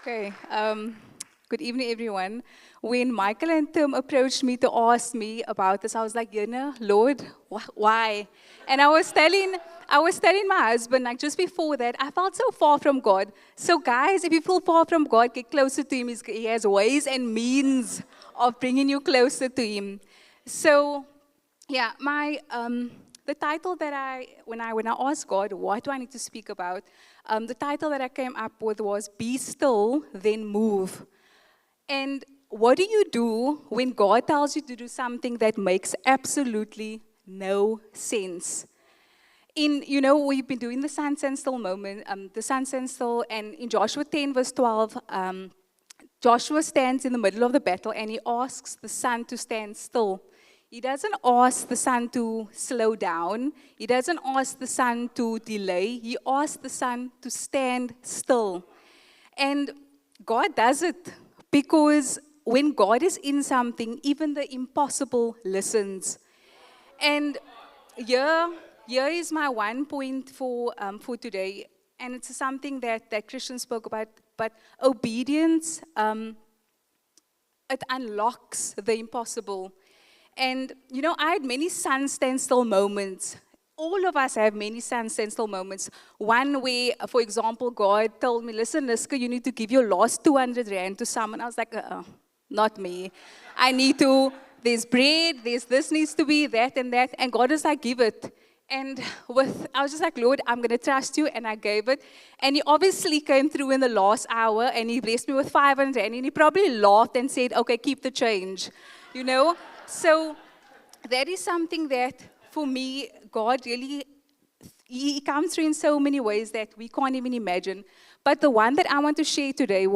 Okay. Good evening, everyone. When Michael and Tim approached me to ask me about this, I was like, Lord, why? And I was telling my husband, like just before that, I felt so far from God. So, guys, if you feel far from God, get closer to Him. He has ways and means of bringing you closer to Him. So, yeah, the title that when I asked God, what do I need to speak about? The title that I came up with was "Be Still, Then Move." And what do you do when God tells you to do something that makes absolutely no sense? We've been doing the sun stand still moment, the sun stand still, and in Joshua 10 verse 12, Joshua stands in the middle of the battle and he asks the sun to stand still. He doesn't ask the sun to slow down. He doesn't ask the sun to delay. He asks the sun to stand still. And God does it because when God is in something, even the impossible listens. And here, here is my one point for today, and it's something that Christian spoke about. But obedience, it unlocks the impossible. And I had many sun standstill moments. All of us have many sun standstill moments. One where, for example, God told me, "Listen, Liska, you need to give your last 200 rand to someone." I was like, not me. I need to, there's bread, there's this needs to be, that and that. And God is like, "Give it." And I was just like, "Lord, I'm going to trust you." And I gave it. And He obviously came through in the last hour and He blessed me with 500 rand. And He probably laughed and said, "Okay, keep the change." So that is something that, for me, God really, He comes through in so many ways that we can't even imagine. But the one that I want to share today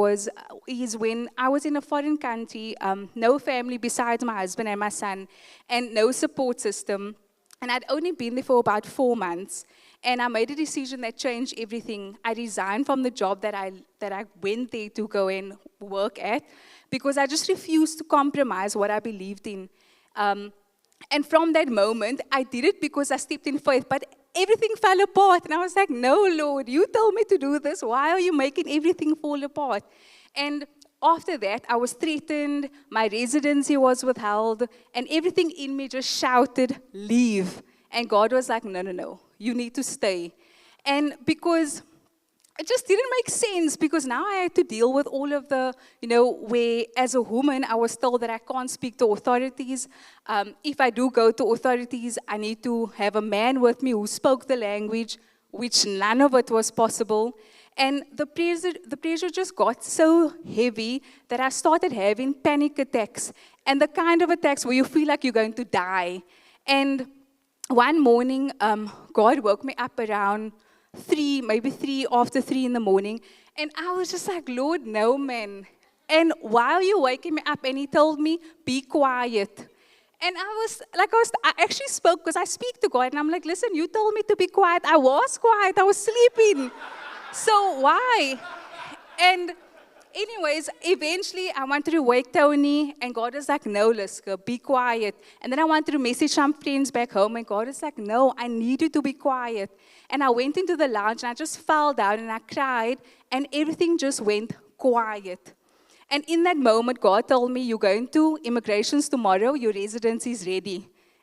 is when I was in a foreign country, no family besides my husband and my son, and no support system. And I'd only been there for about 4 months. And I made a decision that changed everything. I resigned from the job that I went there to go and work at, because I just refused to compromise what I believed in. And from that moment, I did it because I stepped in faith, but everything fell apart. And I was like, "No, Lord, you told me to do this. Why are you making everything fall apart?" And after that, I was threatened, my residency was withheld, and everything in me just shouted, "Leave." And God was like, "No, no, no, you need to stay." And because it just didn't make sense, because now I had to deal with all of the, where as a woman, I was told that I can't speak to authorities. If I do go to authorities, I need to have a man with me who spoke the language, which none of it was possible. And the pressure just got so heavy that I started having panic attacks, and the kind of attacks where you feel like you're going to die. And one morning, God woke me up around 3, maybe 3 after 3 in the morning. And I was just like, "Lord, no, man." And while you're waking me up, and He told me, "Be quiet." And I actually spoke, because I speak to God, and I'm like, "Listen, you told me to be quiet." I was quiet, I was sleeping. So why? And anyways, eventually I wanted to wake Tony, and God was like, "No, Liska, be quiet." And then I wanted to message some friends back home, and God was like, "No, I need you to be quiet." And I went into the lounge, and I just fell down, and I cried, and everything just went quiet. And in that moment, God told me, "You're going to immigrations tomorrow, your residency is ready."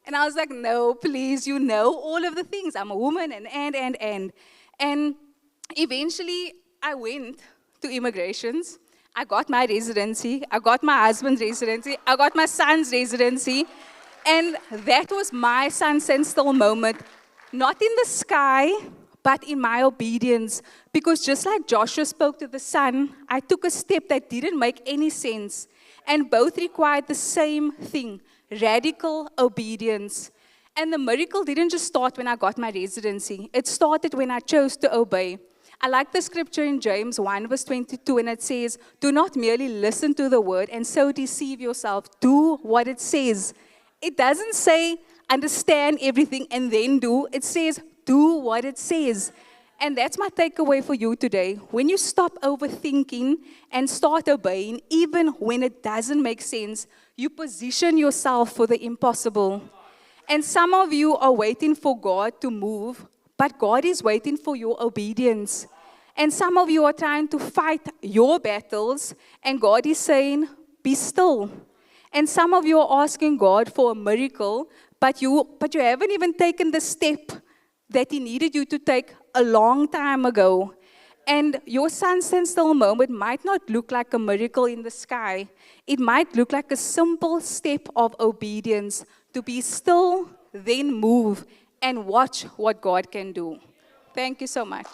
And I was like, "No, please, you know all of the things. I'm a woman, and." And eventually, I went to immigrations. I got my residency. I got my husband's residency. I got my son's residency. And that was my sun standstill moment. Not in the sky, but in my obedience. Because just like Joshua spoke to the sun, I took a step that didn't make any sense. And both required the same thing: radical obedience. And the miracle didn't just start when I got my residency. It started when I chose to obey. I like the scripture in James 1 verse 22, and it says, "Do not merely listen to the word and so deceive yourself. Do what it says." It doesn't say understand everything and then do. It says do what it says. And that's my takeaway for you today. When you stop overthinking and start obeying, even when it doesn't make sense, you position yourself for the impossible. And some of you are waiting for God to move, but God is waiting for your obedience. And some of you are trying to fight your battles, and God is saying, be still. And some of you are asking God for a miracle, but you haven't even taken the step that He needed you to take a long time ago. And your sun standstill moment might not look like a miracle in the sky. It might look like a simple step of obedience to be still, then move, and watch what God can do. Thank you so much.